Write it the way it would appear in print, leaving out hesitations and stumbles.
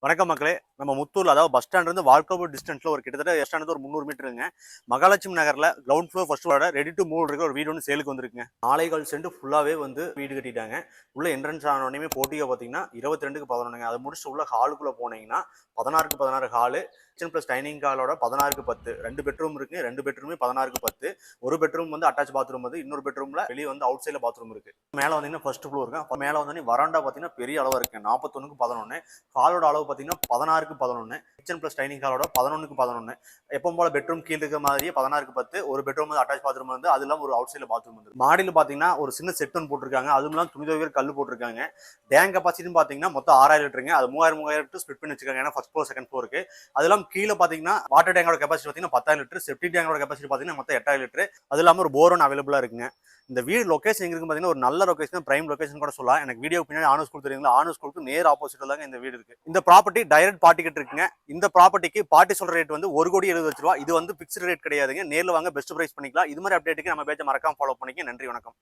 வணக்கம் மக்களே. நம்ம முத்தூர்ல அதாவது பஸ் ஸ்டாண்ட் இருந்து வாக்கபிள் டிஸ்டன்ஸ்ல ஒரு கிட்டத்தட்ட பஸ் ஸ்டாண்ட் ஒரு 300 மீட்டருங்க. மகாலட்சுமி நகர்ல கிரவுண்ட் ஃப்ளோர் ஃபர்ஸ்ட் ஃப்ளோரோட ரெடி டு மூவ் இருக்க ஒரு வீடு ஒன்று சேலுக்கு வந்திருக்குங்க. 4.25 சென்ட் ஃபுல்லாவே வந்து வீடு கட்டிட்டாங்க. உள்ள என்ட்ரன்ஸ் ஆன உடனே போட்டியோ பார்த்தீங்கன்னா 22க்கு 11ங்க. அதை முடிச்சு உள்ள ஹாலுக்குள்ள போனீங்கன்னா 16க்கு 16 ஹாலு, கிச்சன் பிளஸ் டைனிங் ஹாலோட 16க்கு 10. 2 பெட்ரூம் இருக்கு. 2 பெட்ரூமே 16க்கு 10. ஒரு பெட்ரூம் வந்து அட்டாச் பாத்ரூம் வந்து, இன்னொரு பெட்ரூம்ல வெளியே வந்து அவுட் சைட்ல பாத்ரூம் இருக்கு. மேல வந்தீங்கன்னா ஃபர்ஸ்ட் ஃப்ளோர் இருக்கு. மேல வந்து வராண்டா பார்த்தீங்கன்னா பெரிய அளவா இருக்கு. 41க்கு 11. ஹாலோட அளவு பார்த்தீங்கன்னா 16க்கு 11. கிச்சன் பிளஸ் டைனிங் ஹாலோட 11க்கு 11. எப்பவும் போல பெட்ரூம் கீழே இருக்கிற மாதிரியே 16க்கு 10. ஒரு பெட்ரூம் வந்து அட்டாச் பாத்ரூம் வந்து, அது இல்லாம ஒரு அவுட் சைட்ல பாத்ரூம் வந்து. மாடியில் பார்த்தீங்கன்னா ஒரு சின்ன செட் ஒன்று போட்டிருக்காங்க. அதுவும் இல்லாம துணி துவைக்கிற கல் போட்டிருக்காங்க. டேங்க் கெப்பாசிட்டின்னு பார்த்தீங்கன்னா மொத்தம் 6000 லிட்டருங்க. அது 3000 லிட்டர் ஸ்பிளிட் பண்ணி வச்சிருக்காங்க. ஏன்னா ஃபர்ஸ்ட் ஃப்ளோர் செகண்ட் ஃப்ளோருக்கு. அது இல்லாம கீழே பார்த்தீங்கன்னா வாட்டர் டேங்கோட கெப்பாசிட்டி பார்த்தீங்கன்னா 10,000 லிட்டர். செப்டிக் டேங்கோட கெப்பாசிட்டி பார்த்தீங்கன்னா மொத்தம் 8000 லிட்டர். அது இல்லாம ஒரு போர் ஒன் அவைலபிளா இருக்குங்க. இந்த வீடு லொகேஷன் எங்க இருக்கு பார்த்தீங்கன்னா ஒரு நல்ல லொகேஷன், பிரைம் லொகேஷன் கூட சொல்லலாம். எனக்கு வீடியோ பின்னாடி ஆனோ ஸ்கூல் தெரியுங்களா, ஆனோ ஸ்கூலுக்கு நேர் ஆப்போசிட்ல தாங்க இந்த வீடு இருக்கு. இந்த ப்ராப்பர்ட்டி டைரக்ட் பார்ட்டி கிட்ட இருக்குங்க. இந்த ப்ராப்பர்ட்டிக்கு பார்ட்டி சொல்ற ரேட் வந்து 1,70,00,000 ரூபாய். இது வந்து பிக்ஸ்டு ரேட் கிடையாதுங்க. நேர்ல வாங்க பெஸ்ட் பிரைஸ் பண்ணிக்கலாம். இது மாதிரி அப்டேட்டுக்கு நம்ம பேஜை மறக்காம ஃபாலோ பண்ணிக்க. நன்றி, வணக்கம்.